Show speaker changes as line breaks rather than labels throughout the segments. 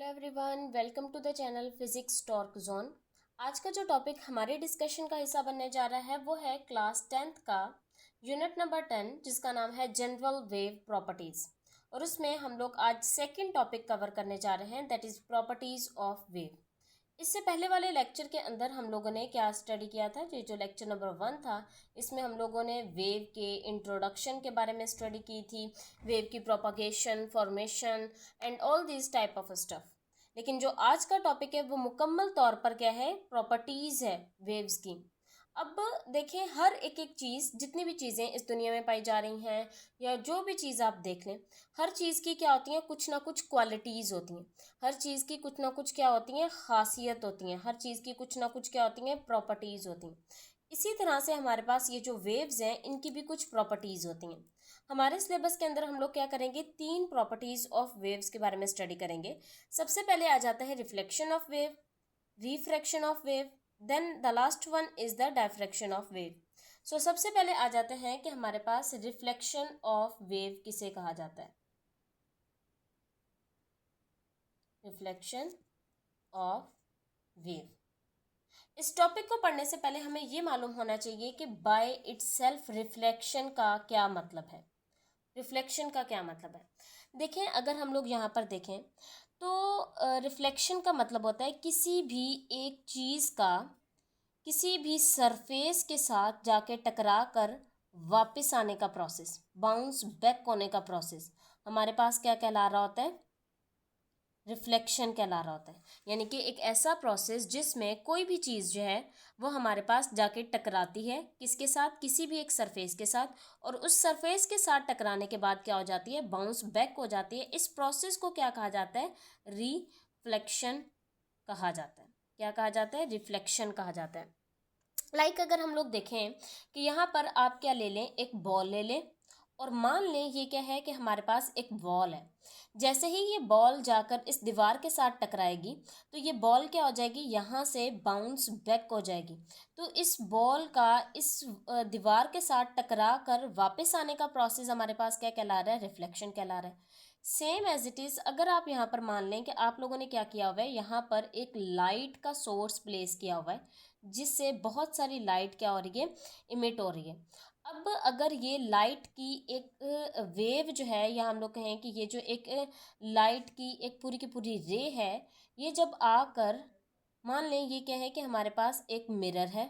Hello everyone, welcome to the channel physics talk zone. आज का जो टॉपिक हमारे डिस्कशन का हिस्सा बनने जा रहा है वो है क्लास 10th का यूनिट नंबर 10, जिसका नाम है जनरल वेव प्रॉपर्टीज़। और उसमें हम लोग आज सेकंड टॉपिक कवर करने जा रहे हैं, that is properties of wave. इससे पहले वाले लेक्चर के अंदर हम लोगों ने क्या स्टडी किया था, जो लेक्चर नंबर 1 था, इसमें हम लोगों ने वेव के इंट्रोडक्शन के बारे में स्टडी की थी, वेव की propagation, formation and all this type of stuff. लेकिन जो आज का टॉपिक है वो मुकम्मल तौर पर क्या है, प्रॉपर्टीज़ है वेव्स की। अब देखें, हर एक एक चीज़, जितनी भी चीज़ें इस दुनिया में पाई जा रही हैं या जो भी चीज़ आप देख लें, हर चीज़ की क्या होती हैं, कुछ ना कुछ क्वालिटीज़ होती हैं। हर चीज़ की कुछ ना कुछ क्या होती हैं, खासियत होती हैं। हर चीज़ की कुछ ना कुछ क्या होती हैं, प्रॉपर्टीज़ होती हैं। इसी तरह से हमारे पास ये जो वेव्स हैं, इनकी भी कुछ प्रॉपर्टीज़ होती हैं। हमारे सिलेबस के अंदर हम लोग क्या करेंगे, 3 प्रॉपर्टीज़ ऑफ वेव्स के बारे में स्टडी करेंगे। सबसे पहले आ जाता है reflection of wave, refraction of wave, then the last one is the diffraction of wave. So सबसे पहले आ जाते हैं कि हमारे पास रिफ्लेक्शन ऑफ वेव किसे कहा जाता है। रिफ्लेक्शन ऑफ वेव, इस टॉपिक को पढ़ने से पहले हमें ये मालूम होना चाहिए कि बाय इटसेल्फ रिफ्लेक्शन का क्या मतलब है। रिफ्लेक्शन का क्या मतलब है, देखें, अगर हम लोग यहाँ पर देखें तो रिफ्लेक्शन का मतलब होता है किसी भी एक चीज़ का किसी भी सरफेस के साथ जाके टकरा कर वापस आने का प्रोसेस, बाउंस बैक होने का प्रोसेस, हमारे पास क्या कहला रहा होता है, रिफ्लेक्शन कहला रहा होता है। यानी कि एक ऐसा प्रोसेस जिसमें कोई भी चीज़ जो है वो हमारे पास जाके टकराती है, किसके साथ, किसी भी एक सरफेस के साथ, और उस सरफेस के साथ टकराने के बाद क्या हो जाती है, बाउंस बैक हो जाती है। इस प्रोसेस को क्या कहा जाता है, रिफ्लेक्शन कहा जाता है। क्या कहा जाता है, रिफ्लेक्शन कहा जाता है। अगर हम लोग देखें कि यहाँ पर आप क्या ले लें, एक बॉल ले लें, और मान लें ये क्या है कि हमारे पास एक बॉल है। जैसे ही ये बॉल जाकर इस दीवार के साथ टकराएगी तो ये बॉल क्या हो जाएगी, यहाँ से बाउंस बैक हो जाएगी। तो इस बॉल का इस दीवार के साथ टकरा कर वापस आने का प्रोसेस हमारे पास क्या कहला रहा है, रिफ्लेक्शन कहला रहा है। सेम एज इट इज़, अगर आप यहाँ पर मान लें कि आप लोगों ने क्या किया हुआ है, यहाँ पर एक लाइट का सोर्स प्लेस किया हुआ है, जिससे बहुत सारी लाइट क्या हो रही है, इमिट हो रही है। अब अगर ये लाइट की एक वेव जो है, या हम लोग कहें कि ये जो एक लाइट की एक पूरी की पूरी रे है, ये जब आकर, मान लें ये क्या है कि हमारे पास एक मिरर है,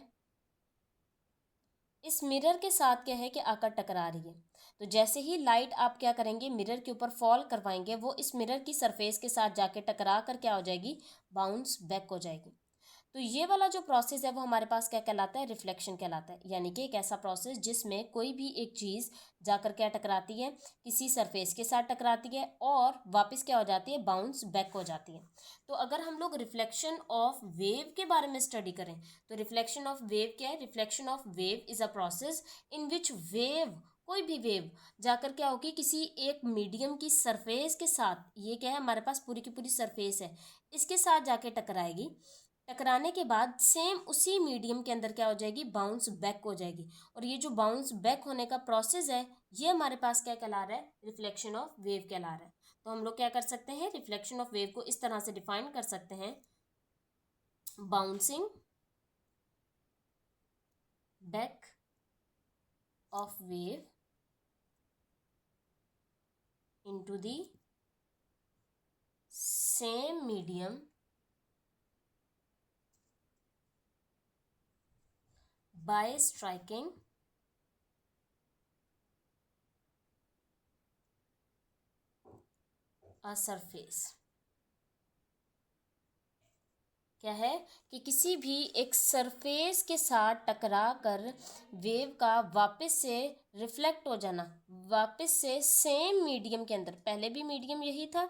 इस मिरर के साथ क्या है कि आकर टकरा रही है। तो जैसे ही लाइट आप क्या करेंगे, मिरर के ऊपर फॉल करवाएंगे, वो इस मिरर की सरफेस के साथ जाके टकरा कर क्या हो जाएगी, बाउंस बैक हो जाएगी। तो ये वाला जो प्रोसेस है वो हमारे पास क्या कहलाता है, रिफ्लेक्शन कहलाता है। यानी कि एक ऐसा प्रोसेस जिसमें कोई भी एक चीज़ जाकर क्या टकराती है, किसी सरफेस के साथ टकराती है और वापस क्या हो जाती है, बाउंस बैक हो जाती है। तो अगर हम लोग रिफ्लेक्शन ऑफ वेव के बारे में स्टडी करें तो रिफ्लेक्शन ऑफ वेव क्या है, reflection of wave is a process in which wave, कोई भी वेव जाकर क्या होगी, किसी एक मीडियम की सरफेस के साथ, ये क्या है, हमारे पास पूरी की पूरी सरफेस है, इसके साथ जाके टकराएगी। टकराने के बाद सेम उसी मीडियम के अंदर क्या हो जाएगी, बाउंस बैक हो जाएगी। और ये जो बाउंस बैक होने का प्रोसेस है, ये हमारे पास क्या कहला रहा है, रिफ्लेक्शन ऑफ वेव कहला रहा है। तो हम लोग क्या कर सकते हैं, रिफ्लेक्शन ऑफ वेव को इस तरह से डिफाइन कर सकते हैं, bouncing back of wave into the same medium by striking a surface। क्या है कि किसी भी एक सरफेस के साथ टकरा कर वेव का वापस से रिफ्लेक्ट हो जाना, वापस से सेम मीडियम के अंदर, पहले भी मीडियम यही था,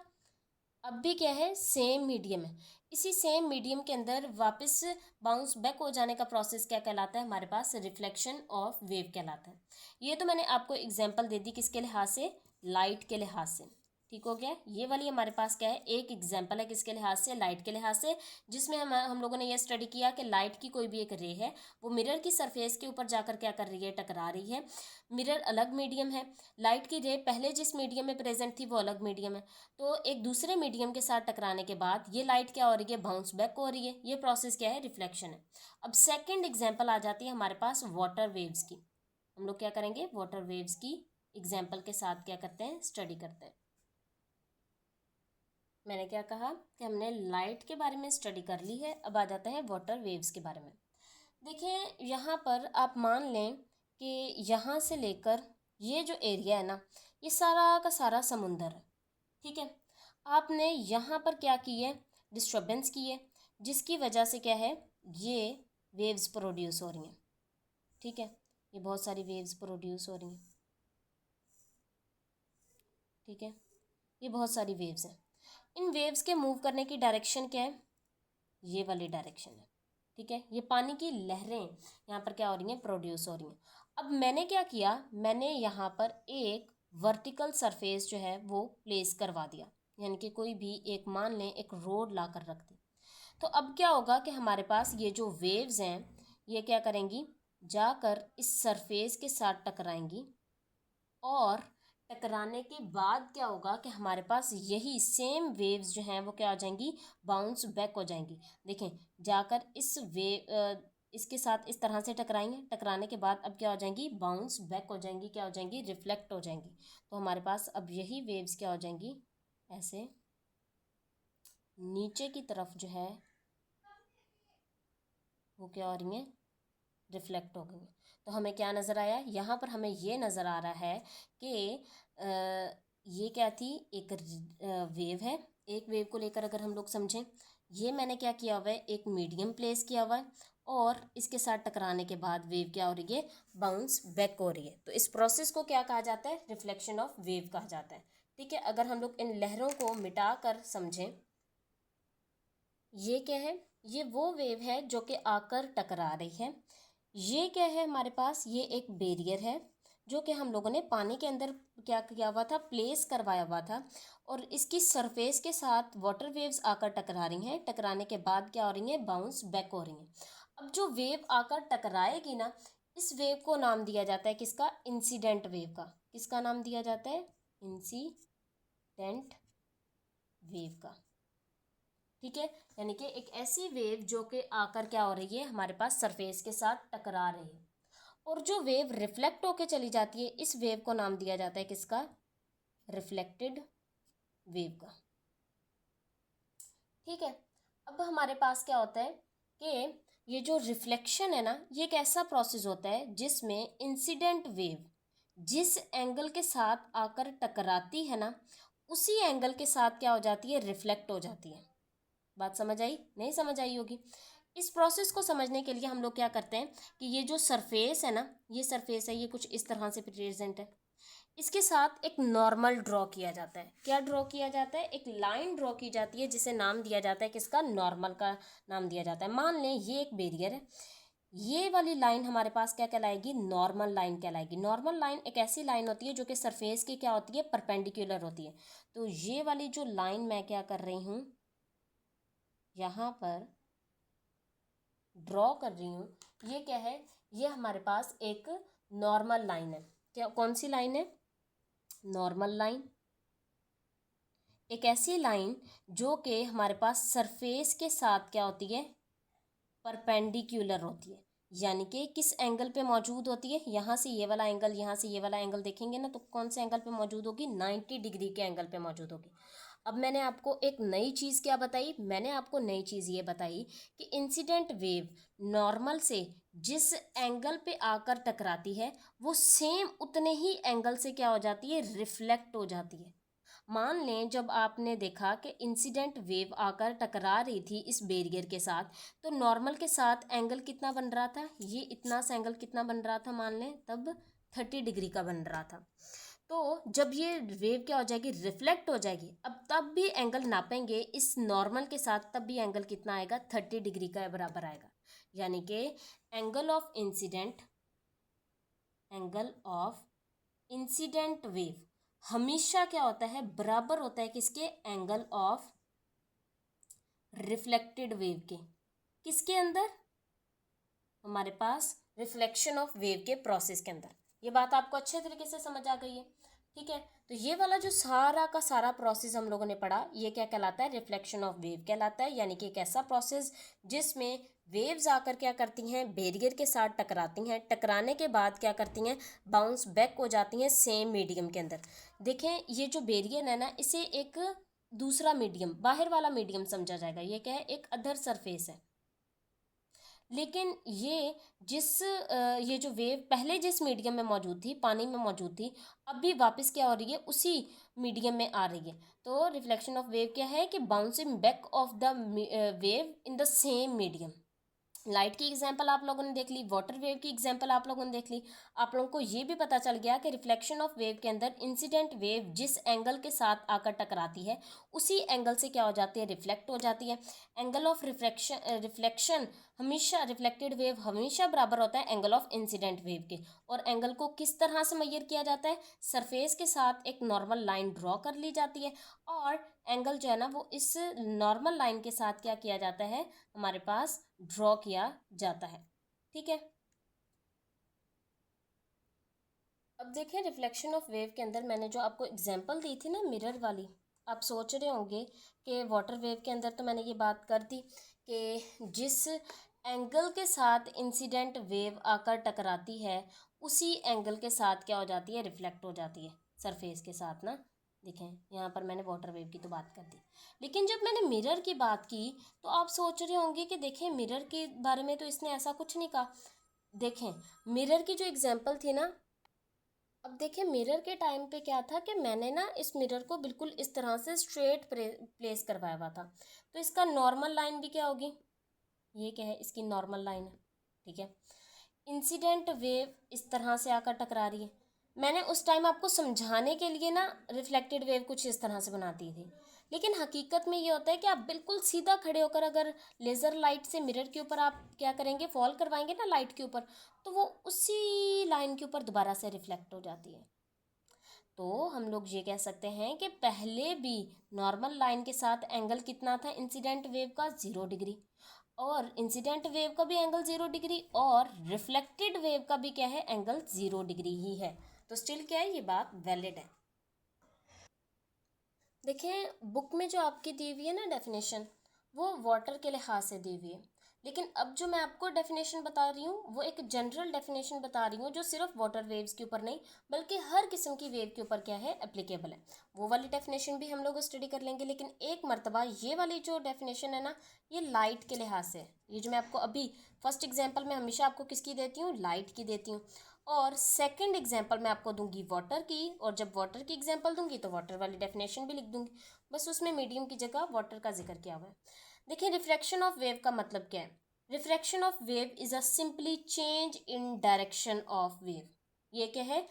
अब भी क्या है, सेम मीडियम है, इसी सेम मीडियम के अंदर वापस बाउंस बैक हो जाने का प्रोसेस क्या कहलाता है, हमारे पास रिफ्लेक्शन ऑफ वेव कहलाता है। ये तो मैंने आपको एग्जांपल दे दी, किसके लिहाज से, लाइट के लिहाज से। ठीक हो गया। ये वाली हमारे पास क्या है, एक एग्जाम्पल है किसके लिहाज से, लाइट के लिहाज से, जिसमें हम लोगों ने ये स्टडी किया कि लाइट की कोई भी एक रे है वो मिरर की सरफेस के ऊपर जाकर क्या कर रही है, टकरा रही है। मिरर अलग मीडियम है, लाइट की रे पहले जिस मीडियम में प्रेजेंट थी वो अलग मीडियम है, तो एक दूसरे मीडियम के साथ टकराने के बाद ये लाइट क्या हो रही है, बाउंस बैक हो रही है। ये प्रोसेस क्या है, रिफ्लेक्शन है। अब सेकेंड एग्जाम्पल आ जाती है हमारे पास वाटर वेव्स की। हम लोग क्या करेंगे, वाटर वेव्स की एग्जाम्पल के साथ क्या करते हैं, स्टडी करते हैं। मैंने क्या कहा कि हमने लाइट के बारे में स्टडी कर ली है, अब आ जाते हैं वाटर वेव्स के बारे में। देखिए यहाँ पर आप मान लें कि यहाँ से लेकर ये जो एरिया है ना, ये सारा का सारा समुंदर है, ठीक है। आपने यहाँ पर क्या की है, डिस्टर्बेंस की है, जिसकी वजह से क्या है, ये वेव्स प्रोड्यूस हो रही हैं, ठीक है। ये बहुत सारी वेव्स प्रोड्यूस हो रही हैं, ठीक है। ये बहुत सारी वेव्स हैं। इन वेव्स के मूव करने की डायरेक्शन क्या है, ये वाली डायरेक्शन है, ठीक है। ये पानी की लहरें यहाँ पर क्या हो रही हैं, प्रोड्यूस हो रही हैं। अब मैंने क्या किया, मैंने यहाँ पर एक वर्टिकल सरफेस जो है वो प्लेस करवा दिया, यानी कि कोई भी एक, मान लें एक रोड ला कर रख दी। तो अब क्या होगा कि हमारे पास ये जो वेव्स हैं ये क्या करेंगी, जाकर इस सरफेस के साथ टकराएंगी, और टकराने के बाद क्या होगा कि हमारे पास यही सेम वेव्स जो हैं वो क्या हो जाएंगी, बाउंस बैक हो जाएंगी। देखें, जाकर इसके साथ इस तरह से टकराएंगे, टकराने के बाद अब क्या हो जाएंगी, बाउंस बैक हो जाएंगी, क्या हो जाएंगी, रिफ्लेक्ट हो जाएंगी। तो हमारे पास अब यही वेव्स क्या हो जाएंगी, ऐसे नीचे की तरफ जो है वो क्या हो रही हैं, रिफ्लेक्ट हो गई हैं। तो हमें क्या नज़र आया, यहाँ पर हमें ये नज़र आ रहा है कि ये क्या थी, एक वेव है। एक वेव को लेकर अगर हम लोग समझें, ये मैंने क्या किया हुआ है, एक मीडियम प्लेस किया हुआ है, और इसके साथ टकराने के बाद वेव क्या हो रही है, बाउंस बैक हो रही है। तो इस प्रोसेस को क्या कहा जाता है, रिफ्लेक्शन ऑफ वेव कहा जाता है, ठीक है। अगर हम लोग इन लहरों को मिटा कर समझें, ये क्या है, ये वो वेव है जो कि आकर टकरा रही है। ये क्या है हमारे पास, ये एक बैरियर है जो कि हम लोगों ने पानी के अंदर क्या किया हुआ था, प्लेस करवाया हुआ था, और इसकी सरफेस के साथ वाटर वेव्स आकर टकरा रही हैं। टकराने के बाद क्या हो रही हैं, बाउंस बैक हो रही हैं। अब जो वेव आकर टकराएगी ना, इस वेव को नाम दिया जाता है किसका, इंसिडेंट वेव का। किसका नाम दिया जाता है, इंसिडेंट वेव का, ठीक है। यानी कि एक ऐसी वेव जो कि आकर क्या हो रही है, हमारे पास सरफेस के साथ टकरा रही है। और जो वेव रिफ्लेक्ट होके चली जाती है, इस वेव को नाम दिया जाता है किसका, रिफ्लेक्टेड वेव का, ठीक है। अब हमारे पास क्या होता है कि ये जो रिफ्लेक्शन है ना, ये एक ऐसा प्रोसेस होता है जिसमें इंसिडेंट वेव जिस एंगल के साथ आकर टकराती है ना, उसी एंगल के साथ क्या हो जाती है, रिफ्लेक्ट हो जाती है। बात समझ आई, नहीं समझ आई होगी। इस प्रोसेस को समझने के लिए हम लोग क्या करते हैं कि ये जो सरफेस है ना, ये सरफेस है, ये कुछ इस तरह से प्रेजेंट है, इसके साथ एक नॉर्मल ड्रॉ किया जाता है। क्या ड्रॉ किया जाता है, एक लाइन ड्रॉ की जाती है, जिसे नाम दिया जाता है किसका, नॉर्मल का नाम दिया जाता है। मान लें ये एक बैरियर है, ये वाली लाइन हमारे पास क्या कहलाएगी, नॉर्मल लाइन कहलाएगी। नॉर्मल लाइन एक ऐसी लाइन होती है जो कि सरफेस की क्या होती है, परपेंडिकुलर होती है। तो ये वाली जो लाइन मैं क्या कर रही हूँ, यहाँ पर ड्रॉ कर रही हूँ, ये क्या है, ये हमारे पास एक नॉर्मल लाइन है। क्या, कौन सी लाइन है, नॉर्मल लाइन। एक ऐसी लाइन जो कि हमारे पास सरफेस के साथ क्या होती है, परपेंडिकुलर होती है, यानी कि किस एंगल पे मौजूद होती है, यहाँ से ये वाला एंगल, यहाँ से ये वाला एंगल देखेंगे ना, तो कौन से एंगल पे मौजूद होगी, 90 डिग्री के एंगल पे मौजूद होगी। अब मैंने आपको एक नई चीज़ क्या बताई, मैंने आपको नई चीज़ ये बताई कि इंसिडेंट वेव नॉर्मल से जिस एंगल पे आकर टकराती है, वो सेम उतने ही एंगल से क्या हो जाती है, रिफ्लेक्ट हो जाती है। मान लें जब आपने देखा कि इंसिडेंट वेव आकर टकरा रही थी इस बैरियर के साथ, तो नॉर्मल के साथ एंगल कितना बन रहा था, ये इतना सा एंगल कितना बन रहा था, मान लें तब 30 डिग्री का बन रहा था। तो जब ये वेव क्या हो जाएगी, रिफ्लेक्ट हो जाएगी, अब तब भी एंगल नापेंगे इस नॉर्मल के साथ, तब भी एंगल कितना आएगा, 30 डिग्री का बराबर आएगा। यानी कि एंगल ऑफ इंसिडेंट वेव हमेशा क्या होता है, बराबर होता है किसके, एंगल ऑफ रिफ्लेक्टेड वेव के। किसके अंदर, हमारे पास रिफ्लेक्शन ऑफ वेव के प्रोसेस के अंदर। ये बात आपको अच्छे तरीके से समझ आ गई है, ठीक है। तो ये वाला जो सारा का सारा प्रोसेस हम लोगों ने पढ़ा, ये क्या कहलाता है, रिफ्लेक्शन ऑफ वेव कहलाता है। यानी कि एक ऐसा प्रोसेस जिसमें वेव्स आकर क्या करती हैं, बैरियर के साथ टकराती हैं, टकराने के बाद क्या करती हैं, बाउंस बैक हो जाती हैं सेम मीडियम के अंदर। देखें, ये जो बैरियर है ना, इसे एक दूसरा मीडियम, बाहर वाला मीडियम समझा जाएगा। ये क्या है, एक अदर सरफेस है। लेकिन ये जो वेव पहले जिस मीडियम में मौजूद थी, पानी में मौजूद थी, अभी वापस क्या हो रही है, उसी मीडियम में आ रही है। तो रिफ्लेक्शन ऑफ वेव क्या है कि bouncing back of the wave in the same medium. Light की एग्जांपल आप लोगों ने देख ली, वाटर वेव की एग्जांपल आप लोगों ने देख ली। आप लोगों को ये भी पता चल गया कि रिफ्लेक्शन ऑफ वेव के अंदर इंसिडेंट वेव जिस एंगल के साथ आकर टकराती है, उसी एंगल से क्या हो जाती है, रिफ्लेक्ट हो जाती है। एंगल ऑफ रिफ्लेक्शन हमेशा, रिफ्लेक्टेड वेव हमेशा बराबर होता है एंगल ऑफ इंसिडेंट वेव के। और एंगल को किस तरह से मेजर किया जाता है, सरफेस के साथ एक नॉर्मल लाइन ड्रॉ कर ली जाती है, और एंगल जो है ना, वो इस नॉर्मल लाइन के साथ क्या किया जाता है, हमारे पास ड्रॉ किया जाता है, ठीक है। अब देखें, रिफ्लेक्शन ऑफ वेव के अंदर मैंने जो आपको एग्जांपल दी थी ना, मिरर वाली, आप सोच रहे होंगे कि वाटर वेव के अंदर तो मैंने ये बात कर दी कि जिस एंगल के साथ इंसिडेंट वेव आकर टकराती है, उसी एंगल के साथ क्या हो जाती है, रिफ्लेक्ट हो जाती है सरफेस के साथ ना। देखें, यहाँ पर मैंने वाटर वेव की तो बात कर दी, लेकिन जब मैंने मिरर की बात की तो आप सोच रहे होंगे कि देखें, मिरर के बारे में तो इसने ऐसा कुछ नहीं कहा। देखें, मिरर की जो एग्जांपल थी ना, अब देखिए, मिरर के टाइम पे क्या था कि मैंने ना इस मिरर को बिल्कुल इस तरह से स्ट्रेट प्लेस करवाया हुआ था। तो इसका नॉर्मल लाइन भी क्या होगी, ये क्या है, इसकी नॉर्मल लाइन है, ठीक है। इंसिडेंट वेव इस तरह से आकर टकरा रही है। मैंने उस टाइम आपको समझाने के लिए ना रिफ्लेक्टेड वेव कुछ इस तरह से बनाती थी, लेकिन हकीकत में ये होता है कि आप बिल्कुल सीधा खड़े होकर अगर लेज़र लाइट से मिरर के ऊपर आप क्या करेंगे, फॉल करवाएंगे ना लाइट के ऊपर, तो वो उसी लाइन के ऊपर दोबारा से रिफ्लेक्ट हो जाती है। तो हम लोग ये कह सकते हैं कि पहले भी नॉर्मल लाइन के साथ एंगल कितना था इंसिडेंट वेव का, 0 डिग्री, और इंसिडेंट वेव का भी एंगल 0 डिग्री, और रिफ्लेक्टेड वेव का भी क्या है, एंगल 0 डिग्री ही है। तो स्टिल क्या है, ये बात वैलिड है। देखें, बुक में जो आपकी दी हुई है ना डेफिनेशन, वो वाटर के लिहाज से दी हुई है, लेकिन अब जो मैं आपको डेफिनेशन बता रही हूँ, वो एक जनरल डेफिनेशन बता रही हूँ, जो सिर्फ वाटर वेव्स के ऊपर नहीं बल्कि हर किस्म की वेव के ऊपर क्या है, एप्लीकेबल है। वो वाली डेफिनेशन भी हम लोग स्टडी कर लेंगे, लेकिन एक मरतबा ये वाली जो डेफिनेशन है ना, ये लाइट के लिहाज से, ये जो मैं आपको अभी फर्स्ट एग्जाम्पल में हमेशा आपको किसकी देती हूँ, लाइट की देती हूँ, और सेकंड एग्जाम्पल मैं आपको दूंगी वाटर की, और जब वाटर की एग्जाम्पल दूंगी तो वाटर वाली डेफिनेशन भी लिख दूंगी, बस उसमें मीडियम की जगह वाटर का जिक्र किया हुआ है। देखिए, रिफ्रैक्शन ऑफ वेव का मतलब क्या है, refraction of wave is a simply change in direction of wave. ये क्या है,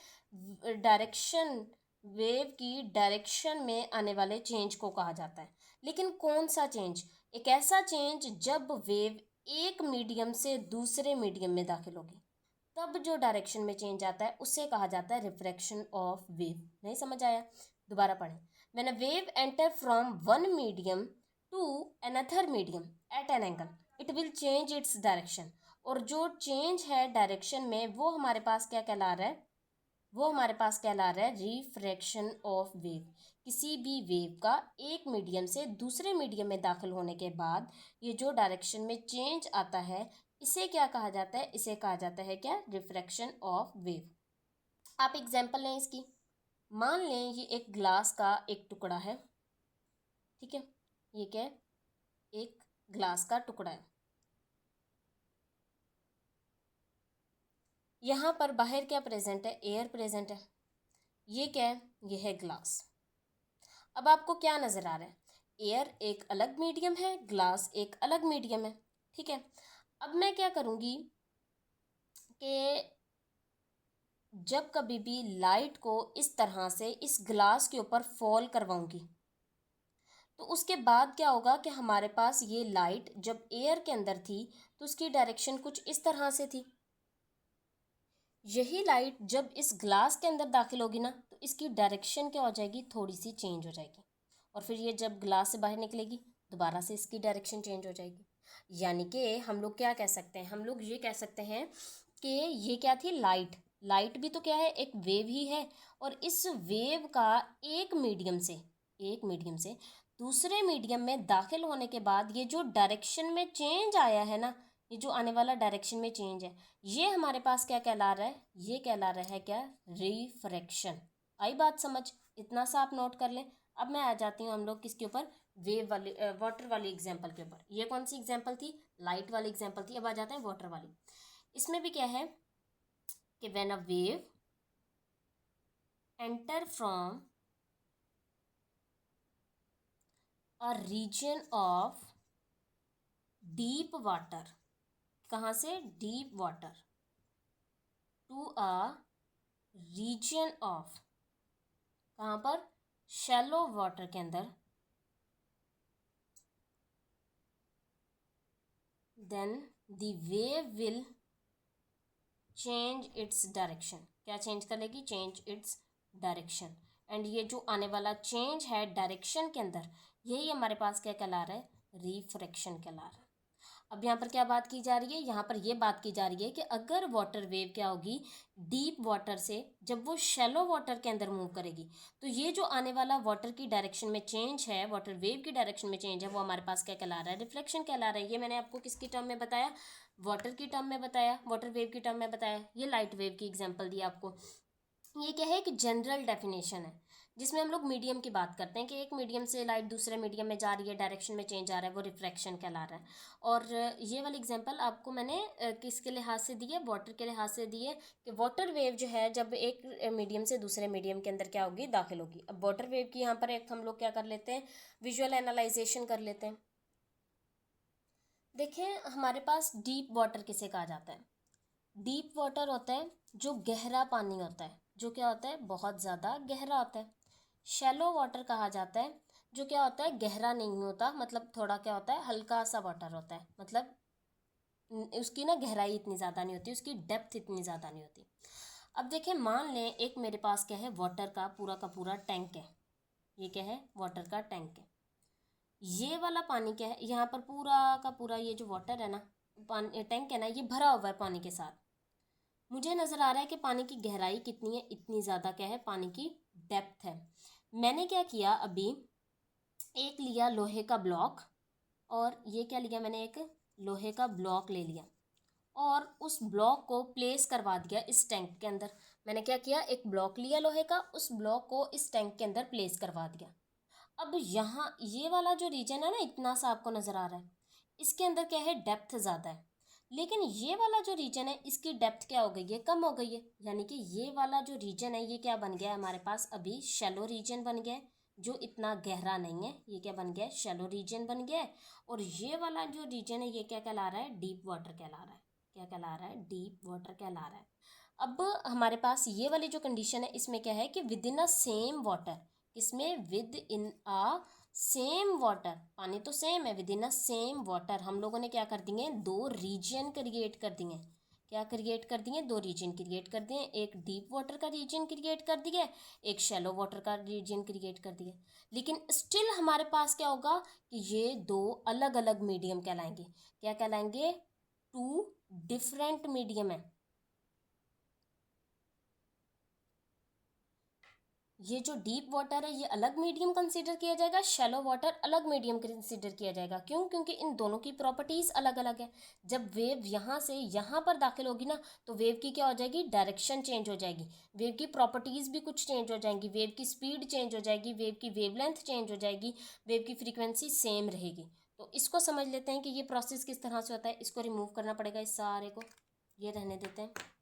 डायरेक्शन, वेव की डायरेक्शन में आने वाले चेंज को कहा जाता है। लेकिन कौन सा चेंज, एक ऐसा चेंज जब वेव एक मीडियम से दूसरे मीडियम में दाखिल होगी, तब जो डायरेक्शन में चेंज आता है उसे कहा जाता है रिफ्रैक्शन ऑफ वेव। नहीं समझ आया, दोबारा पढ़ें। When a wave enter from one medium to another medium at an angle, it will change its direction. और जो चेंज है डायरेक्शन में, वो हमारे पास क्या कहला रहा है, वो हमारे पास कहला रहा है रिफ्रैक्शन ऑफ वेव। किसी भी वेव का एक मीडियम से दूसरे मीडियम में दाखिल होने के बाद ये जो डायरेक्शन में चेंज आता है, इसे क्या कहा जाता है, इसे कहा जाता है क्या, रिफ्रैक्शन ऑफ वेव। आप एग्जांपल लें इसकी, मान लें ये एक ग्लास का एक टुकड़ा है, ठीक है, ये क्या है, एक ग्लास का टुकड़ा है। यहाँ पर बाहर क्या प्रेजेंट है, एयर प्रेजेंट है। ये क्या है, ये है ग्लास। अब आपको क्या नज़र आ रहा है, एयर एक अलग मीडियम है, ग्लास एक अलग मीडियम है, ठीक है। अब मैं क्या करूँगी कि जब कभी भी लाइट को इस तरह से इस ग्लास के ऊपर फॉल करवाऊंगी, तो उसके बाद क्या होगा कि हमारे पास ये लाइट जब एयर के अंदर थी तो उसकी डायरेक्शन कुछ इस तरह से थी। यही लाइट जब इस ग्लास के अंदर दाखिल होगी ना, तो इसकी डायरेक्शन क्या हो जाएगी, थोड़ी सी चेंज हो जाएगी, और फिर ये जब ग्लास से बाहर निकलेगी दोबारा से इसकी डायरेक्शन चेंज हो जाएगी। यानी कि हम लोग क्या कह सकते हैं, हम लोग ये कह सकते हैं कि ये क्या थी, लाइट। लाइट भी तो क्या है, एक वेव ही है, और इस वेव का एक मीडियम से दूसरे मीडियम में दाखिल होने के बाद ये जो डायरेक्शन में चेंज आया है ना, ये जो आने वाला डायरेक्शन में चेंज है, ये हमारे पास क्या कहला रहा है, ये कहला रहा है क्या, रिफ्रैक्शन। आई बात समझ, इतना सा आप नोट कर लें। अब मैं आ जाती हूँ हम लोग किसके ऊपर, वेव वाली, वाटर वाली एग्जाम्पल के ऊपर। ये कौन सी एग्जाम्पल थी, लाइट वाली एग्जाम्पल थी। अब आ जाते हैं वाटर वाली। इसमें भी क्या है कि when a wave enter from a region of deep water, कहाँ से, deep water, to a region of, कहाँ पर, शैलो वाटर के अंदर, then the wave will change its direction. क्या चेंज करेगी, चेंज इट्स डायरेक्शन। एंड ये जो आने वाला चेंज है डायरेक्शन के अंदर, यही हमारे पास क्या कहला रहा है, रिफ्रैक्शन कहला रहा है। अब यहाँ पर क्या बात की जा रही है, यहाँ पर ये बात की जा रही है कि अगर वाटर वेव क्या होगी, डीप वाटर से जब वो शैलो वाटर के अंदर मूव करेगी, तो ये जो आने वाला वाटर की डायरेक्शन में चेंज है, वाटर वेव की डायरेक्शन में चेंज है, वो हमारे पास क्या कहला रहा है, रिफ्लेक्शन कहला रहा है। ये मैंने आपको किसकी टर्म में बताया, वाटर की टर्म में बताया, वाटर वेव की टर्म में बताया। ये लाइट वेव की एग्जाम्पल दी आपको। ये क्या है, एक जनरल डेफिनेशन है जिसमें हम लोग मीडियम की बात करते हैं कि एक मीडियम से लाइट दूसरे मीडियम में जा रही है, डायरेक्शन में चेंज आ रहा है, वो रिफ्रैक्शन कहला रहा है। और ये वाली एग्जांपल आपको मैंने किसके लिहाज से दी है, वाटर के लिहाज से दी है कि वाटर वेव जो है जब एक मीडियम से दूसरे मीडियम के अंदर क्या होगी, दाखिल होगी। अब वाटर वेव की यहाँ पर एक हम लोग क्या कर लेते हैं, विजुअल एनालाइजेशन कर लेते हैं। देखें, हमारे पास डीप वाटर किसे कहा जाता है, डीप वाटर होता है जो गहरा पानी होता है, जो क्या होता है, बहुत ज़्यादा गहरा होता है। शैलो वाटर कहा जाता है जो क्या होता है, गहरा नहीं होता, मतलब थोड़ा क्या होता है, हल्का सा वाटर होता है, मतलब उसकी ना गहराई इतनी ज़्यादा नहीं होती, उसकी डेप्थ इतनी ज़्यादा नहीं होती। अब देखें, मान लें एक मेरे पास क्या है, वाटर का पूरा टैंक है। ये क्या है, वाटर का टैंक है। ये वाला पानी क्या है, यहाँ पर पूरा का पूरा ये जो वाटर है ना, पानी टैंक है ना, ये भरा हुआ है पानी के साथ। मुझे नज़र आ रहा है कि पानी की गहराई कितनी है, इतनी ज़्यादा क्या है, पानी की डेप्थ है। मैंने क्या किया, अभी एक लिया लोहे का ब्लॉक, और ये क्या लिया मैंने, एक लोहे का ब्लॉक ले लिया, और उस ब्लॉक को प्लेस करवा दिया इस टैंक के अंदर। मैंने क्या किया, एक ब्लॉक लिया लोहे का, उस ब्लॉक को इस टैंक के अंदर प्लेस करवा दिया। अब यहाँ ये वाला जो रीजन है ना, इतना सा आपको नज़र आ रहा है, इसके अंदर क्या है, डेप्थ ज़्यादा है। लेकिन ये वाला जो रीजन है, इसकी डेप्थ क्या हो गई है, कम हो गई है। यानी कि ये वाला जो रीजन है, ये क्या बन गया है हमारे पास, अभी शैलो रीजन बन गया है, जो इतना गहरा नहीं है। ये क्या बन गया है, शैलो रीजन बन गया है। और ये वाला जो रीजन है, ये क्या कहला रहा है, डीप वाटर कहला रहा है। क्या कहला रहा है, डीप वाटर कहला रहा है। अब हमारे पास ये वाली जो कंडीशन है, इसमें क्या है कि within a same water, इसमें within a same water, पानी तो सेम है, within a same water हम लोगों ने क्या कर दिए, दो रीजन क्रिएट कर दिए। क्या क्रिएट कर दिए, दो रीजन क्रिएट कर दिए। एक डीप वाटर का रीजन क्रिएट कर दिया, एक शैलो वाटर का रीजन क्रिएट कर दिया। लेकिन स्टिल हमारे पास क्या होगा कि ये दो अलग अलग मीडियम कहलाएंगे। क्या कहलाएंगे, टू डिफरेंट मीडियम है। ये जो डीप वाटर है, ये अलग मीडियम कंसीडर किया जाएगा, शैलो वाटर अलग मीडियम कंसीडर किया जाएगा। क्यों, क्योंकि इन दोनों की प्रॉपर्टीज अलग अलग है। जब वेव यहाँ से यहाँ पर दाखिल होगी ना, तो वेव की क्या हो जाएगी, डायरेक्शन चेंज हो जाएगी, वेव की प्रॉपर्टीज भी कुछ चेंज हो जाएंगी, वेव की स्पीड चेंज हो जाएगी, वेव की वेवलेंथ चेंज हो जाएगी, वेव की फ्रीक्वेंसी सेम रहेगी। तो इसको समझ लेते हैं कि ये प्रोसेस किस तरह से होता है। इसको रिमूव करना पड़ेगा, इस सारे को, ये रहने देते हैं।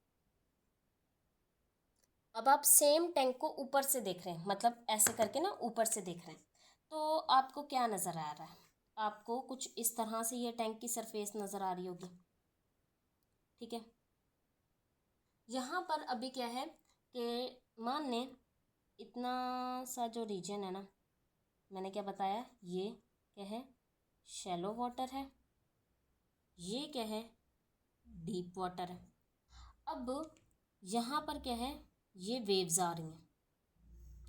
अब आप सेम टैंक को ऊपर से देख रहे हैं, मतलब ऐसे करके ना ऊपर से देख रहे हैं, तो आपको क्या नज़र आ रहा है, आपको कुछ इस तरह से ये टैंक की सरफेस नज़र आ रही होगी। ठीक है, यहाँ पर अभी क्या है कि मान लें इतना सा जो रीजन है ना, मैंने क्या बताया, ये क्या है, शैलो वाटर है, ये क्या है, डीप वाटर है। अब यहाँ पर क्या है, ये वेव्स आ रही हैं,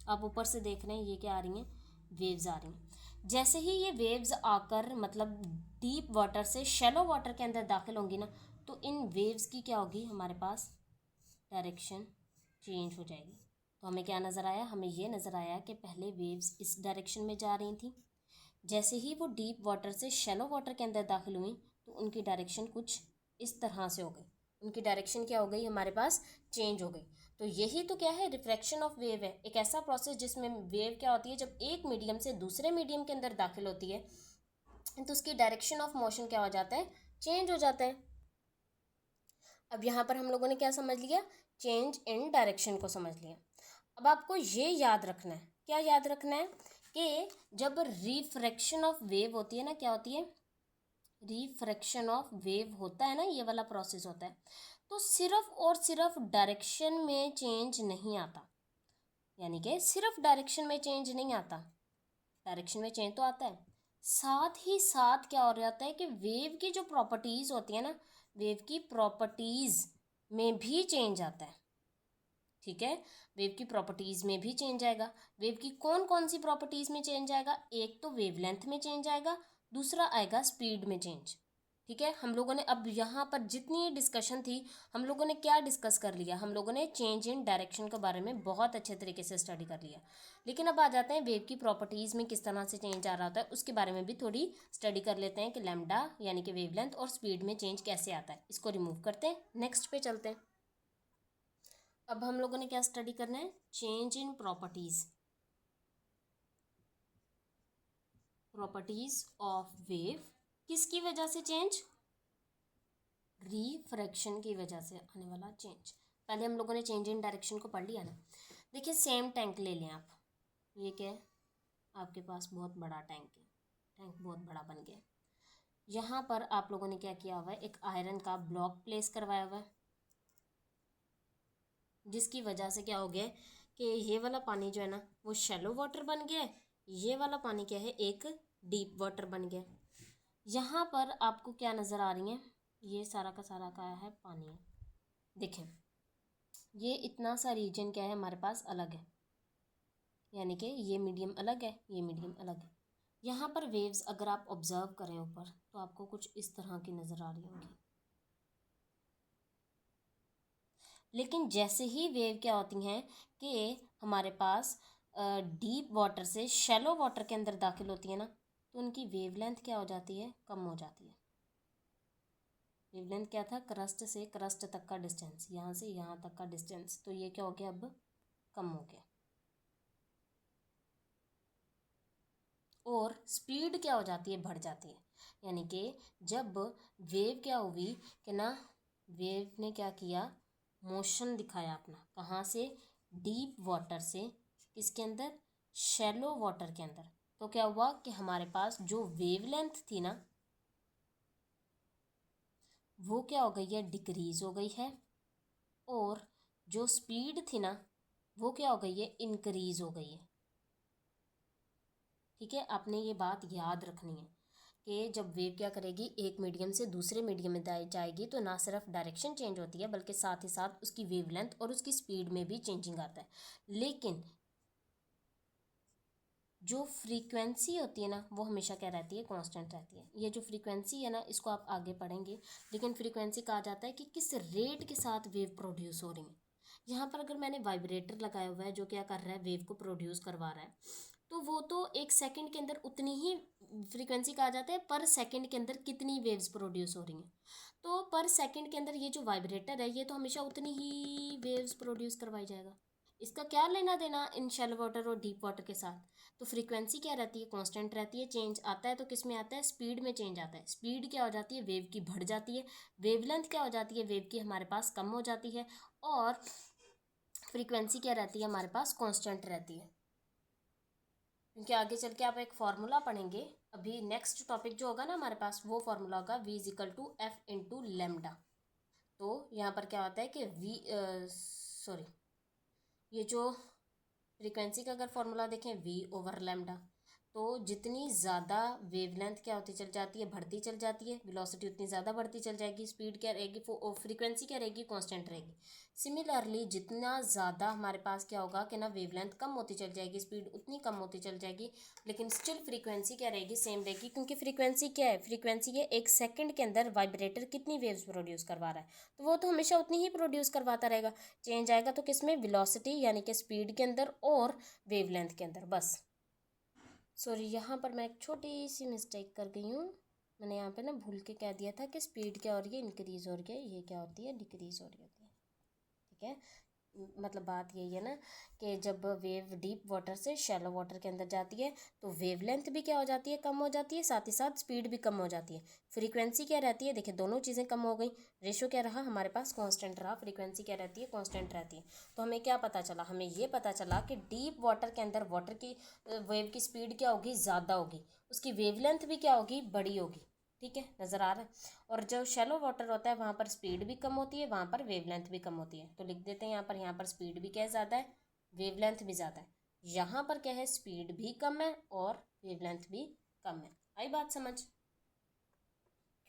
आप ऊपर से देख रहे हैं ये क्या आ रही हैं, वेव्स आ रही हैं। जैसे ही ये वेव्स आकर मतलब डीप वाटर से शैलो वाटर के अंदर दाखिल होंगी ना, तो इन वेव्स की क्या होगी, हमारे पास डायरेक्शन चेंज हो जाएगी। तो हमें क्या नज़र आया, हमें ये नज़र आया कि पहले वेव्स इस डायरेक्शन में जा रही थी, जैसे ही वो डीप वाटर से शैलो वाटर के अंदर दाखिल हुई तो उनकी डायरेक्शन कुछ इस तरह से हो गई, उनकी डायरेक्शन क्या हो गई, हमारे पास चेंज हो गई। तो यही तो क्या है, रिफ्रैक्शन ऑफ वेव है, एक ऐसा प्रोसेस जिसमें वेव क्या होती है, जब एक मीडियम से दूसरे मीडियम के अंदर दाखिल होती है तो उसकी डायरेक्शन ऑफ मोशन क्या हो जाता है, चेंज हो जाता है। अब यहाँ पर हम लोगों ने क्या समझ लिया, चेंज इन डायरेक्शन को समझ लिया। अब आपको ये याद रखना है, क्या याद रखना है, कि जब रिफ्रैक्शन ऑफ वेव होती है ना, क्या होती है, रिफ्रैक्शन ऑफ वेव होता है ना, ये वाला प्रोसेस होता है, तो सिर्फ और सिर्फ डायरेक्शन में चेंज नहीं आता, यानी कि सिर्फ डायरेक्शन में चेंज नहीं आता, डायरेक्शन में चेंज तो आता है, साथ ही साथ क्या हो जाता है कि वेव की जो प्रॉपर्टीज होती है ना, वेव की प्रॉपर्टीज में भी चेंज आता है। ठीक है, वेव की प्रॉपर्टीज में भी चेंज आएगा। वेव की कौन कौन सी प्रॉपर्टीज में चेंज आएगा, एक तो वेवलेंथ में चेंज आएगा, दूसरा आएगा स्पीड में चेंज। ठीक है, हम लोगों ने अब यहाँ पर जितनी डिस्कशन थी, हम लोगों ने क्या डिस्कस कर लिया, हम लोगों ने चेंज इन डायरेक्शन के बारे में बहुत अच्छे तरीके से स्टडी कर लिया। लेकिन अब आ जाते हैं वेव की प्रॉपर्टीज़ में किस तरह से चेंज आ रहा होता है, उसके बारे में भी थोड़ी स्टडी कर लेते हैं कि लैम्डा यानी कि वेवलेंथ और स्पीड में चेंज कैसे आता है। इसको रिमूव करते हैं, नेक्स्ट पे चलते हैं। अब हम लोगों ने क्या स्टडी करना है, change in properties, properties of wave, किसकी वजह से चेंज, रिफ्रैक्शन की वजह से आने वाला चेंज। पहले हम लोगों ने चेंज इन डायरेक्शन को पढ़ लिया ना। देखिए सेम टैंक ले लें आप, ये क्या है, आपके पास बहुत बड़ा टैंक है, टैंक बहुत बड़ा बन गया। यहाँ पर आप लोगों ने क्या किया हुआ है, एक आयरन का ब्लॉक प्लेस करवाया हुआ है, जिसकी वजह से क्या हो गया कि ये वाला पानी जो है ना वो शैलो वाटर बन गया है, ये वाला पानी क्या है, एक डीप वाटर बन गया। यहाँ पर आपको क्या नज़र आ रही है, ये सारा का सारा का है पानी है। देखें ये इतना सा रीजन क्या है हमारे पास अलग है, यानी कि ये मीडियम अलग है, ये मीडियम अलग है। यहाँ पर वेव्स अगर आप ऑब्जर्व करें ऊपर तो आपको कुछ इस तरह की नज़र आ रही होंगी। लेकिन जैसे ही वेव क्या होती हैं कि हमारे पास डीप वाटर से शैलो वाटर के अंदर दाखिल होती है ना, तो उनकी वेवलेंथ क्या हो जाती है, कम हो जाती है। वेवलेंथ क्या था, क्रस्ट से क्रस्ट तक का डिस्टेंस, यहाँ से यहाँ तक का डिस्टेंस, तो ये क्या हो गया, अब कम हो गया। और स्पीड क्या हो जाती है, बढ़ जाती है। यानी कि जब वेव क्या हुई कि ना, वेव ने क्या किया, मोशन दिखाया अपना, कहाँ से, डीप वाटर से किसके अंदर, शैलो वाटर के अंदर। तो क्या हुआ कि हमारे पास जो वेवलेंथ थी ना वो क्या हो गई है, डिक्रीज हो गई है, और जो स्पीड थी ना वो क्या हो गई है, इंक्रीज हो गई है। ठीक है, आपने ये बात याद रखनी है कि जब वेव क्या करेगी, एक मीडियम से दूसरे मीडियम में जाएगी तो ना सिर्फ डायरेक्शन चेंज होती है बल्कि साथ ही साथ उसकी वेवलेंथ और उसकी स्पीड में भी चेंजिंग आता है। लेकिन जो फ्रीक्वेंसी होती है ना वो हमेशा क्या रहती है, कांस्टेंट रहती है। ये जो फ्रीक्वेंसी है ना इसको आप आगे पढ़ेंगे, लेकिन फ्रीक्वेंसी कहा जाता है कि किस रेट के साथ वेव प्रोड्यूस हो रही है। यहाँ पर अगर मैंने वाइब्रेटर लगाया हुआ है जो क्या कर रहा है, वेव को प्रोड्यूस करवा रहा है, तो वो तो एक सेकंड के अंदर उतनी ही फ्रीक्वेंसी कहा जाता है, पर सेकंड के अंदर कितनी वेव्स प्रोड्यूस हो रही हैं। तो पर सेकंड के अंदर ये जो वाइब्रेटर है ये तो हमेशा उतनी ही वेव्स प्रोड्यूस करवाई जाएगा। इसका क्या लेना देना इन शैलो वाटर और डीप वाटर के साथ। तो फ्रीक्वेंसी क्या रहती है, कांस्टेंट रहती है। चेंज आता है तो किस में आता है, स्पीड में चेंज आता है। स्पीड क्या हो जाती है, वेव की बढ़ जाती है। वेवलेंथ क्या हो जाती है, वेव की हमारे पास कम हो जाती है। और फ्रीक्वेंसी क्या रहती है, हमारे पास कांस्टेंट रहती है। क्योंकि आगे चल के आप एक फार्मूला पढ़ेंगे, अभी नेक्स्ट टॉपिक जो होगा ना हमारे पास वो फार्मूला होगा v is equal to F into lambda. तो यहाँ पर क्या होता है कि ये जो फ्रीक्वेंसी का अगर फॉर्मूला देखें v ओवर लेमडा, तो जितनी ज़्यादा वेवलेंथ क्या होती चल जाती है, बढ़ती चल जाती है, वेलोसिटी उतनी ज़्यादा बढ़ती चल जाएगी, स्पीड क्या रहेगी, फ्रीक्वेंसी क्या रहेगी, कांस्टेंट रहेगी। सिमिलरली जितना ज़्यादा हमारे पास क्या होगा कि ना वेवलेंथ कम होती चल जाएगी, स्पीड उतनी कम होती चल जाएगी, लेकिन स्टिल फ्रीक्वेंसी क्या रहेगी, सेम रहेगी। क्योंकि फ्रीक्वेंसी क्या है, फ्रीक्वेंसी है एक सेकंड के अंदर वाइब्रेटर कितनी वेव्स प्रोड्यूस करवा रहा है, तो वो तो हमेशा उतनी ही प्रोड्यूस करवाता रहेगा। चेंज आएगा तो किस में, वेलोसिटी यानी कि स्पीड के अंदर और वेवलेंथ के अंदर। बस सॉरी, यहाँ पर मैं एक छोटी सी मिस्टेक कर गई हूँ। मैंने यहाँ पे ना भूल के कह दिया था कि स्पीड क्या हो रही है, इंक्रीज़ हो रही है, ये क्या होती है, डिक्रीज़ हो रही होती है। ठीक है, मतलब बात यही है ना कि जब वेव डीप वाटर से शैलो वाटर के अंदर जाती है तो वेवलेंथ भी क्या हो जाती है, कम हो जाती है, साथ ही साथ स्पीड भी कम हो जाती है। फ्रीक्वेंसी क्या रहती है, देखिए दोनों चीज़ें कम हो गई, रेशो क्या रहा हमारे पास, कांस्टेंट रहा, फ्रीक्वेंसी क्या रहती है, कांस्टेंट रहती है। तो हमें क्या पता चला, हमें ये पता चला कि डीप वाटर के अंदर वाटर की वेव की स्पीड क्या होगी, ज़्यादा होगी, उसकी वेवलेंथ भी क्या होगी, बड़ी होगी। ठीक है, नज़र आ रहा है। और जो शैलो वाटर होता है वहाँ पर स्पीड भी कम होती है, वहाँ पर वेवलेंथ भी कम होती है। तो लिख देते हैं यहाँ पर स्पीड भी क्या है, ज़्यादा है, वेवलेंथ भी ज़्यादा है। यहाँ पर क्या है, स्पीड भी कम है और वेवलेंथ भी कम है। आई बात समझ?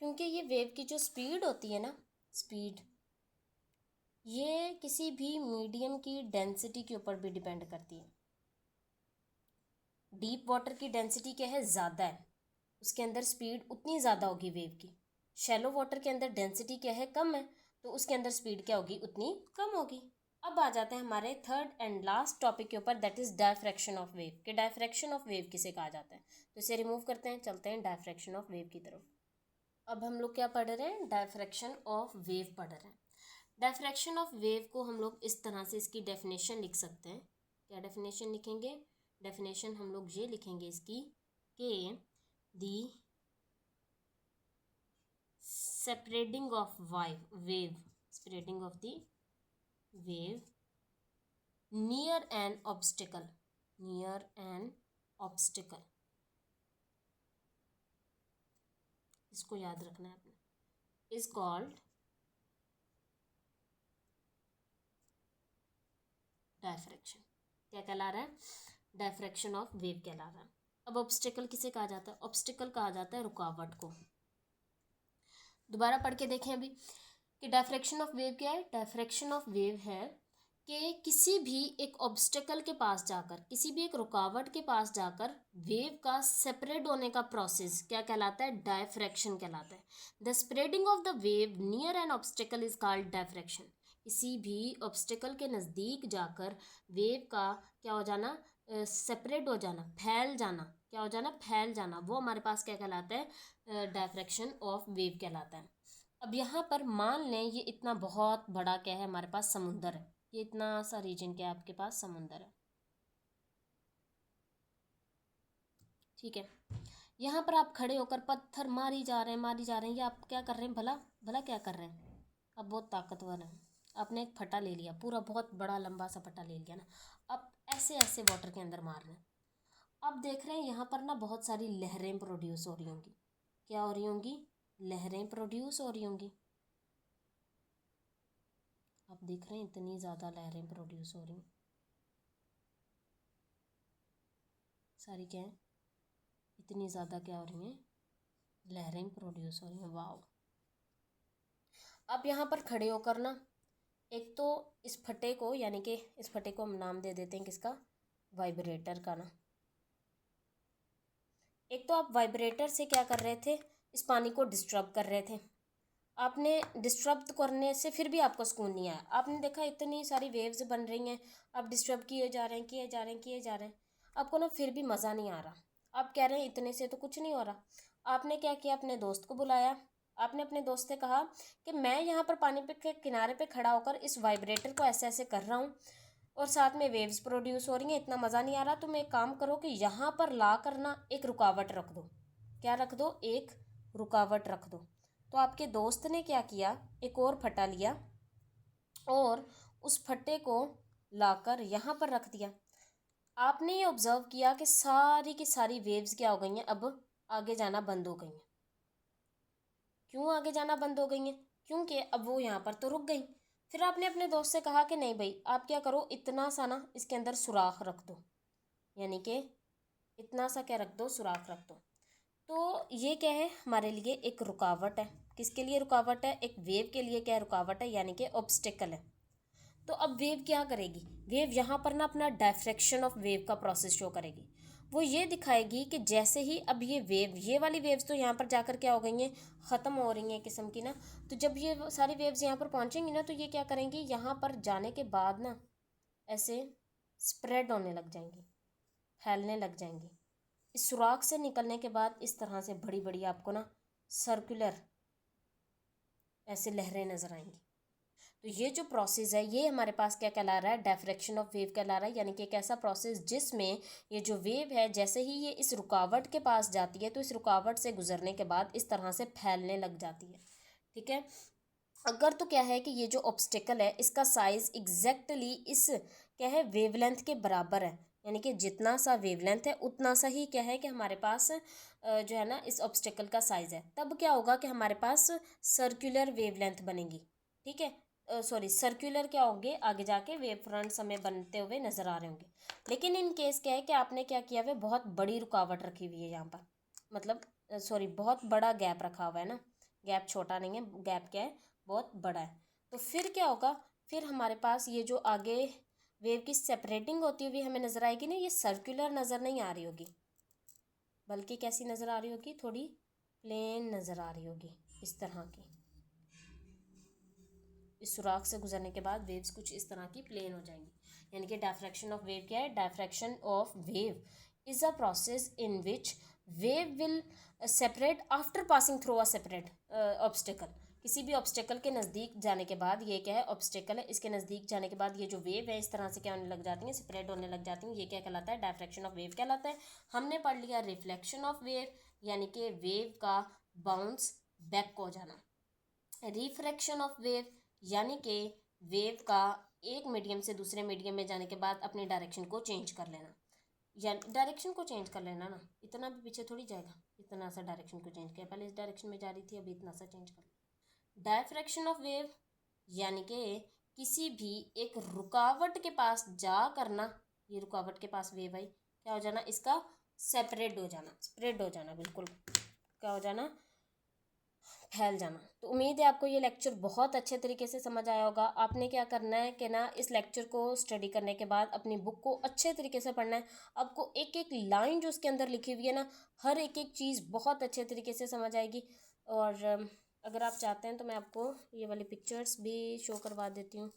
क्योंकि ये वेव की जो स्पीड होती है ना, स्पीड ये किसी भी मीडियम की डेंसिटी के ऊपर भी डिपेंड करती है। डीप वाटर की डेंसिटी क्या है, ज़्यादा है, उसके अंदर स्पीड उतनी ज़्यादा होगी वेव की। शैलो वाटर के अंदर डेंसिटी क्या है, कम है, तो उसके अंदर स्पीड क्या होगी, उतनी कम होगी। अब आ जाते हैं हमारे थर्ड एंड लास्ट टॉपिक के ऊपर, that is diffraction of wave. कि डायफ्रैक्शन ऑफ वेव किसे कहा जाता है, तो इसे रिमूव करते हैं, चलते हैं डायफ्रैक्शन ऑफ वेव की तरफ। अब हम लोग क्या पढ़ रहे हैं, डायफ्रैक्शन ऑफ वेव पढ़ रहे हैं। डायफ्रैक्शन ऑफ वेव को हम लोग इस तरह से इसकी डेफिनेशन लिख सकते हैं। क्या डेफिनेशन लिखेंगे, डेफिनेशन हम लोग ये लिखेंगे इसकी कि दी separating of wave separating of the wave near an obstacle इसको याद रखना है आपने, is called डायफ्रैक्शन। क्या कहला रहा है, डायफ्रैक्शन ऑफ वेव कहला रहा है। अब ऑब्स्टिकल किसे कहा जाता है, ऑब्स्टिकल कहा जाता है रुकावट को। दोबारा पढ़ के देखें अभी कि डायफ्रैक्शन ऑफ वेव क्या है, डायफ्रैक्शन ऑफ वेव है कि किसी भी एक ऑब्स्टेकल के पास जाकर, किसी भी एक रुकावट के पास जाकर वेव का सेपरेट होने का प्रोसेस क्या कहलाता है, डायफ्रैक्शन कहलाता है। The spreading of the wave near N obstacle is called diffraction. किसी भी ऑब्स्टेकल के नज़दीक जाकर वेव का क्या हो जाना, सेपरेट हो जाना, फैल जाना, क्या हो जाना, फैल जाना, वो हमारे पास क्या कहलाता है, डायफ्रैक्शन ऑफ वेव कहलाता है। अब यहाँ पर मान लें ये इतना बहुत बड़ा क्या है, हमारे पास समुंदर है, ये इतना सा रीजन क्या है आपके पास, समुंदर है। ठीक है, यहाँ पर आप खड़े होकर पत्थर मारी जा रहे हैं, ये आप क्या कर रहे हैं, भला भला क्या कर रहे हैं, आप बहुत ताकतवर हैं, आपने एक फटा ले लिया, पूरा बहुत बड़ा लंबा सा फटा ले लिया ना, अब ऐसे ऐसे वाटर के अंदर मार रहे हैं। अब देख रहे हैं यहाँ पर ना बहुत सारी लहरें प्रोड्यूस हो रही होंगी, क्या हो रही होंगी, लहरें प्रोड्यूस हो रही होंगी। आप देख रहे हैं इतनी ज़्यादा लहरें प्रोड्यूस हो रही, सारी क्या है, इतनी ज़्यादा क्या हो रही हैं, लहरें प्रोड्यूस हो रही हैं। वाओ। अब यहाँ पर खड़े होकर ना, एक तो इस फटे को, यानी कि इस फटे को हम नाम दे देते हैं किसका, वाइब्रेटर का ना। एक तो आप वाइब्रेटर से क्या कर रहे थे, इस पानी को डिस्टर्ब कर रहे थे। आपने डिस्टर्ब करने से फिर भी आपको सुकून नहीं आया, आपने देखा इतनी सारी वेव्स बन रही हैं, आप डिस्टर्ब किए जा रहे हैं, किए जा रहे हैं, किए जा रहे हैं, आपको ना फिर भी मज़ा नहीं आ रहा। आप कह रहे हैं इतने से तो कुछ नहीं हो रहा। आपने क्या किया, अपने दोस्त को बुलाया, आपने अपने दोस्त से कहा कि मैं यहाँ पर पानी पे के किनारे पे खड़ा होकर इस वाइब्रेटर को ऐसे ऐसे कर रहा हूँ और साथ में वेव्स प्रोड्यूस हो रही हैं, इतना मज़ा नहीं आ रहा, तो मैं एक काम करो कि यहाँ पर ला कर ना एक रुकावट रख दो। क्या रख दो, एक रुकावट रख दो। तो आपके दोस्त ने क्या किया, एक और फटा लिया और उस फट्टे को लाकर यहाँ पर रख दिया। आपने ये ऑब्जर्व किया कि सारी की सारी वेव्स क्या हो गई हैं, अब आगे जाना बंद हो गई हैं। क्यों आगे जाना बंद हो गई हैं, क्योंकि अब वो यहाँ पर तो रुक गई। फिर आपने अपने दोस्त से कहा कि नहीं भाई, आप क्या करो, इतना सा ना इसके अंदर सुराख रख दो, यानी कि इतना सा क्या रख दो, सुराख रख दो। तो ये क्या है, हमारे लिए एक रुकावट है। किसके लिए रुकावट है? एक वेव के लिए क्या रुकावट है, यानी कि ऑब्स्टेकल है। तो अब वेव क्या करेगी? वेव यहाँ पर ना अपना डायफ्रैक्शन ऑफ वेव का प्रोसेस शो करेगी। वो ये दिखाएगी कि जैसे ही अब ये वेव, ये वाली वेव्स तो यहाँ पर जाकर क्या हो गई हैं, ख़त्म हो रही हैं किस्म की ना। तो जब ये सारी वेव्स यहाँ पर पहुँचेंगी ना, तो ये क्या करेंगी, यहाँ पर जाने के बाद ना ऐसे स्प्रेड होने लग जाएंगी, फैलने लग जाएंगी। इस सुराख से निकलने के बाद इस तरह से बड़ी बड़ी आपको ना सर्कुलर ऐसे लहरें नज़र आएंगी। तो ये जो प्रोसेस है, ये हमारे पास क्या कहला रहा है, डायफ्रैक्शन ऑफ वेव कहला रहा है। यानी कि एक ऐसा प्रोसेस जिसमें ये जो वेव है, जैसे ही ये इस रुकावट के पास जाती है, तो इस रुकावट से गुजरने के बाद इस तरह से फैलने लग जाती है। ठीक है। अगर तो क्या है कि ये जो ऑब्स्टेकल है, इसका साइज एग्जैक्टली इस क्या है, वेवलेंथ के बराबर है। यानी कि जितना सा वेवलेंथ है उतना सा ही क्या है कि हमारे पास जो है ना इस ऑब्स्टेकल का साइज है। तब क्या होगा कि हमारे पास सर्कुलर वेवलेंथ बनेगी। ठीक है, सॉरी, सर्कुलर क्या होंगे, आगे जाके वेव फ्रंट्स हमें बनते हुए नजर आ रहे होंगे। लेकिन इन केस क्या है कि आपने क्या किया हुआ है, बहुत बड़ी रुकावट रखी हुई है यहाँ पर, मतलब सॉरी बहुत बड़ा गैप रखा हुआ है ना। गैप छोटा नहीं है, गैप क्या है, बहुत बड़ा है। तो फिर क्या होगा, फिर हमारे पास ये जो आगे वेव की सेपरेटिंग होती हुई हमें नज़र आएगी ना, ये सर्कुलर नज़र नहीं आ रही होगी, बल्कि कैसी नज़र आ रही होगी, थोड़ी प्लेन नज़र आ रही होगी, इस तरह की। इस सुराख से गुजरने के बाद वेव्स कुछ इस तरह की प्लेन हो जाएंगी। यानी कि डायफ्रैक्शन ऑफ वेव क्या है, diffraction of wave is a process in which wave will separate after passing through a separate obstacle. किसी भी ऑब्स्टेकल के नज़दीक जाने के बाद, ये क्या है, ऑब्स्टेकल है, इसके नज़दीक जाने के बाद ये जो वेव है इस तरह से क्या होने लग जाती हैं, सेपरेट होने लग जाती हैं। ये क्या कहलाता है, डायफ्रैक्शन ऑफ वेव कहलाता है। हमने पढ़ लिया रिफ्लेक्शन ऑफ वेव, यानी कि वेव का बाउंस बैक हो जाना। रिफ्रैक्शन ऑफ वेव यानी कि वेव का एक मीडियम से दूसरे मीडियम में जाने के बाद अपनी डायरेक्शन को चेंज कर लेना, या डायरेक्शन को चेंज कर लेना ना, इतना भी पीछे थोड़ी जाएगा, इतना सा डायरेक्शन को चेंज किया, पहले इस डायरेक्शन में जा रही थी, अभी इतना सा चेंज कर लिया। डायफ्रैक्शन ऑफ वेव यानी कि किसी भी एक रुकावट के पास जा करना, ये रुकावट के पास वेव आई, क्या हो जाना, इसका सेपरेट हो जाना, स्प्रेड हो जाना, बिल्कुल क्या हो जाना, फैल जाना। तो उम्मीद है आपको ये लेक्चर बहुत अच्छे तरीके से समझ आया होगा। आपने क्या करना है कि ना, इस लेक्चर को स्टडी करने के बाद अपनी बुक को अच्छे तरीके से पढ़ना है। आपको एक एक लाइन जो उसके अंदर लिखी हुई है ना, हर एक एक चीज़ बहुत अच्छे तरीके से समझ आएगी। और अगर आप चाहते हैं तो मैं आपको ये वाली पिक्चर्स भी शो करवा देती हूँ,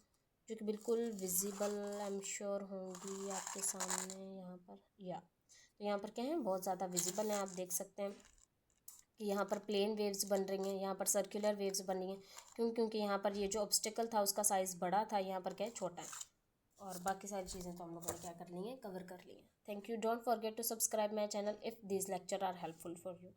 जो कि बिल्कुल विजिबल आई एम श्योर होंगी आपके सामने यहाँ पर। या तो यहाँ पर क्या है, बहुत ज़्यादा विजिबल है, आप देख सकते हैं कि यहाँ पर प्लेन वेव्स बन रही हैं, यहाँ पर सर्कुलर वेव्स बन रही हैं। क्योंकि यहाँ पर ये जो ऑब्स्टेकल था उसका साइज़ बड़ा था, यहाँ पर क्या है, छोटा है। और बाकी सारी चीज़ें तो हम लोगों ने क्या कर ली हैं, कवर कर ली हैं। Thank you, don't forget to subscribe my channel if this lecture are helpful for you.